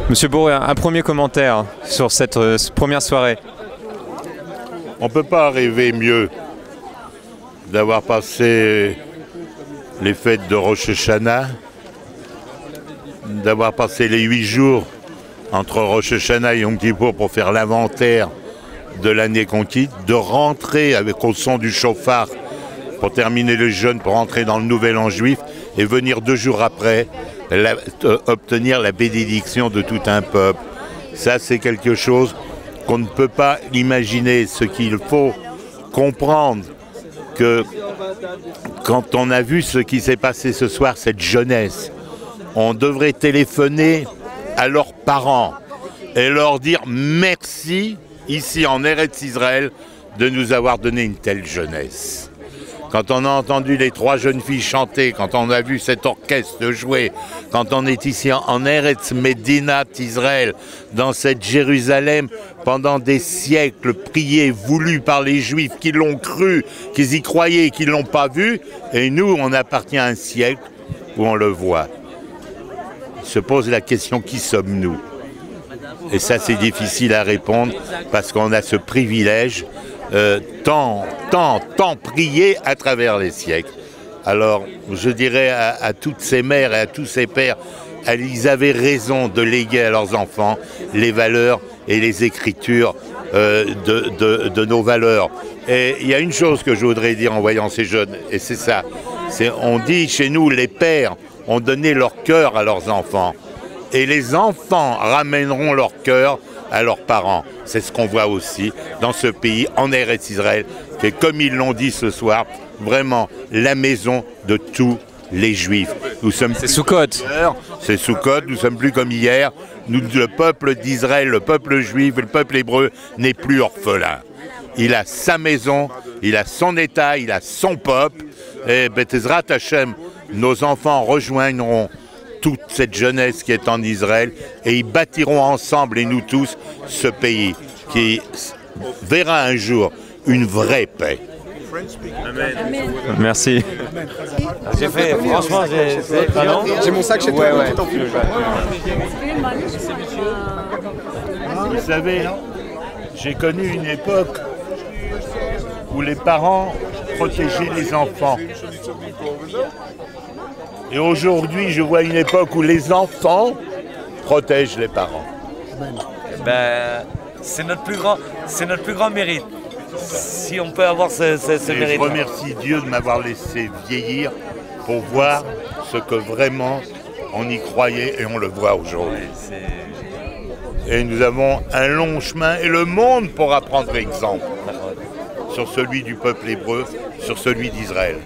Monsieur Bourré, un premier commentaire sur cette première soirée. On ne peut pas rêver mieux d'avoir passé les fêtes de Rosh Hashanah, d'avoir passé les 8 jours entre Rosh Hashanah et Yom Kippour pour faire l'inventaire de l'année qu'on quitte, de rentrer avec au son du chauffard pour terminer le jeûne, pour rentrer dans le nouvel an juif et venir 2 jours après obtenir la bénédiction de tout un peuple. Ça, c'est quelque chose qu'on ne peut pas imaginer. Ce qu'il faut comprendre, que quand on a vu ce qui s'est passé ce soir, cette jeunesse, on devrait téléphoner à leurs parents et leur dire merci, ici en Eretz Israël, de nous avoir donné une telle jeunesse. Quand on a entendu les 3 jeunes filles chanter, quand on a vu cet orchestre jouer, quand on est ici en Eretz Medinat Israël, dans cette Jérusalem, pendant des siècles, priés, voulus par les Juifs, qui l'ont cru, qu'ils y croyaient, qui ne l'ont pas vu, et nous, on appartient à un siècle où on le voit. Il se pose la question, qui sommes-nous? Et ça, c'est difficile à répondre, parce qu'on a ce privilège tant prié à travers les siècles. Alors, je dirais à toutes ces mères et à tous ces pères, ils avaient raison de léguer à leurs enfants les valeurs et les écritures de nos valeurs. Et il y a une chose que je voudrais dire en voyant ces jeunes, et c'est ça. On dit chez nous, les pères ont donné leur cœur à leurs enfants. Et les enfants ramèneront leur cœur à leurs parents. C'est ce qu'on voit aussi dans ce pays, en Eretz Israël, qui est, comme ils l'ont dit ce soir, vraiment la maison de tous les Juifs. C'est Sukkot. C'est Sukkot, nous sommes plus comme hier. Nous, le peuple d'Israël, le peuple juif, le peuple hébreu n'est plus orphelin. Il a sa maison, il a son État, il a son peuple. Et Betezrat Hashem, nos enfants rejoindront toute cette jeunesse qui est en Israël et ils bâtiront ensemble, et nous tous, ce pays qui verra un jour une vraie paix. Amen. Merci. J'ai fait, franchement, j'ai mon sac chez toi. Ouais. Vous savez, j'ai connu une époque où les parents protégeaient les enfants. Et aujourd'hui, je vois une époque où les enfants protègent les parents. Ben, c'est notre plus grand mérite. Si on peut avoir ce mérite. Je remercie Dieu de m'avoir laissé vieillir pour voir ce que vraiment on y croyait et on le voit aujourd'hui. Et nous avons un long chemin et le monde pourra prendre exemple sur celui du peuple hébreu, sur celui d'Israël.